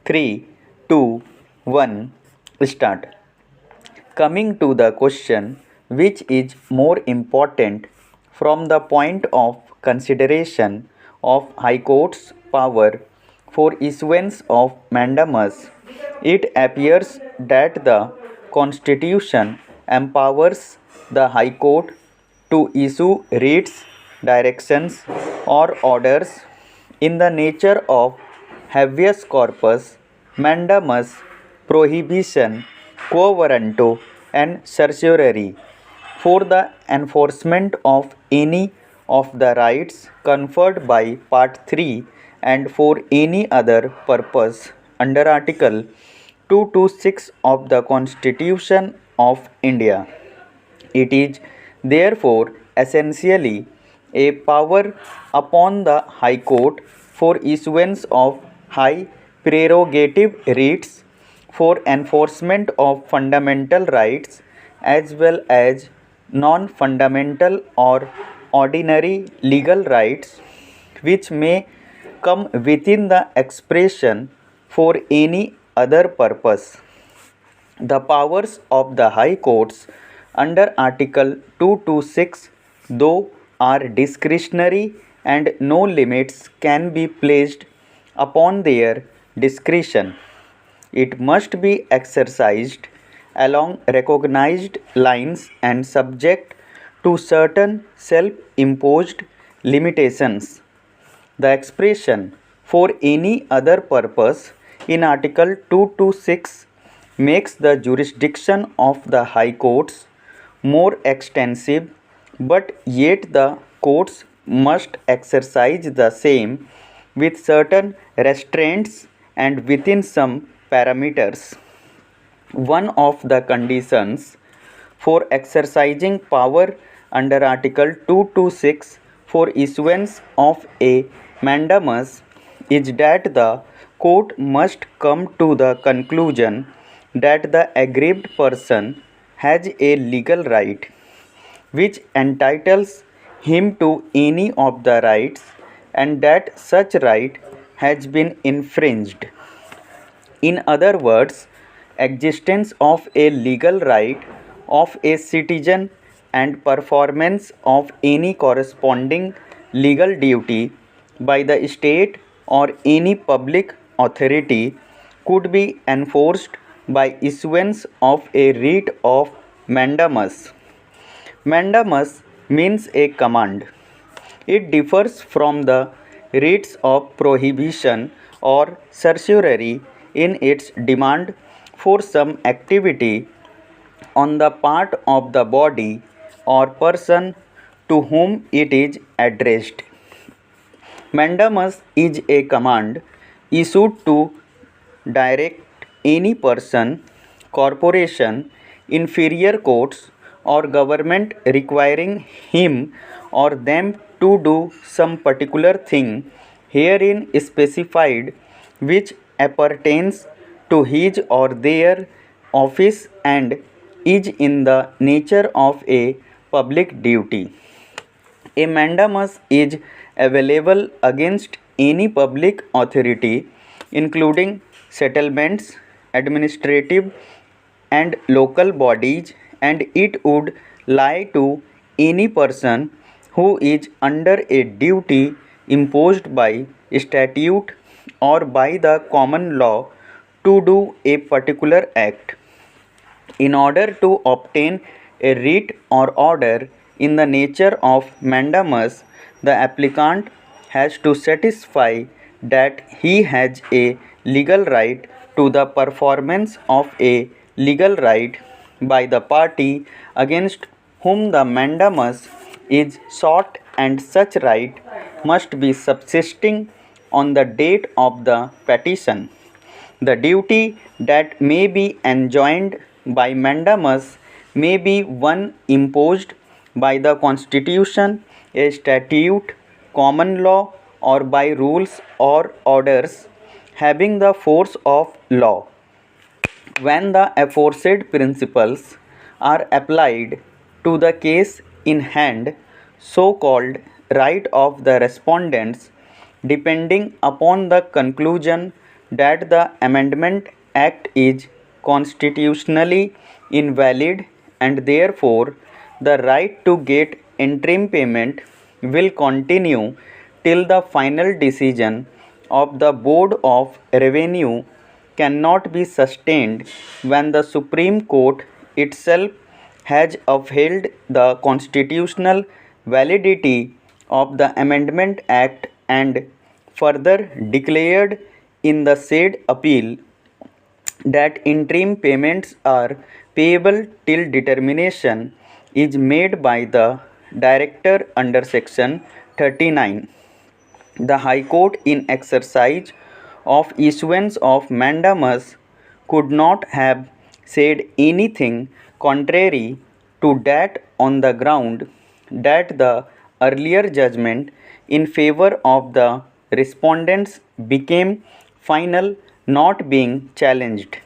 3, 2, 1, start. Coming to the question, which is more important from the point of consideration of High Court's power for issuance of mandamus, it appears that the Constitution empowers the High Court to issue writs, directions, or orders in the nature of habeas corpus, mandamus, prohibition, quo warranto, and certiorari for the enforcement of any of the rights conferred by Part 3 and for any other purpose under Article 226 of the Constitution of India. It is therefore essentially a power upon the High Court for issuance of high prerogative writs for enforcement of fundamental rights as well as non fundamental or ordinary legal rights which may come within the expression for any other purpose. The powers of the High Courts under Article 226, though are discretionary and no limits can be placed upon their discretion. It must be exercised along recognized lines and subject to certain self imposed limitations. The expression for any other purpose in Article 226 makes the jurisdiction of the High Courts more extensive, but yet the courts must exercise the same with certain restraints and within some parameters. One of the conditions for exercising power under Article 226 for issuance of a mandamus is that the court must come to the conclusion that the aggrieved person has a legal right which entitles him to any of the rights and that such right has been infringed. In other words, existence of a legal right of a citizen and performance of any corresponding legal duty by the state or any public authority could be enforced by issuance of a writ of mandamus. Mandamus means a command. It differs from the writs of prohibition or certiorari in its demand for some activity on the part of the body or person to whom it is addressed. Mandamus is a command issued to direct any person, corporation, inferior courts, or government requiring him or them to do some particular thing herein specified which appertains to his or their office and is in the nature of a public duty. A mandamus is available against any public authority, including settlements, administrative and local bodies, and it would lie to any person who is under a duty imposed by statute or by the common law to do a particular act. In order to obtain a writ or order in the nature of mandamus, the applicant has to satisfy that he has a legal right to the performance of a legal right by the party against whom the mandamus is sought, and such right must be subsisting on the date of the petition. The duty that may be enjoined by mandamus may be one imposed by the Constitution, a statute, common law, or by rules or orders having the force of law. When the aforesaid principles are applied to the case in hand, so called right of the respondents, depending upon the conclusion that the Amendment Act is constitutionally invalid and therefore the right to get interim payment will continue till the final decision of the Board of Revenue cannot be sustained when the Supreme Court itself has upheld the constitutional validity of the Amendment Act and further declared in the said appeal that interim payments are payable till determination is made by the director under section 39. The High Court, in exercise of issuance of mandamus, could not have said anything contrary to that on the ground that the earlier judgment in favor of the respondents became final, not being challenged.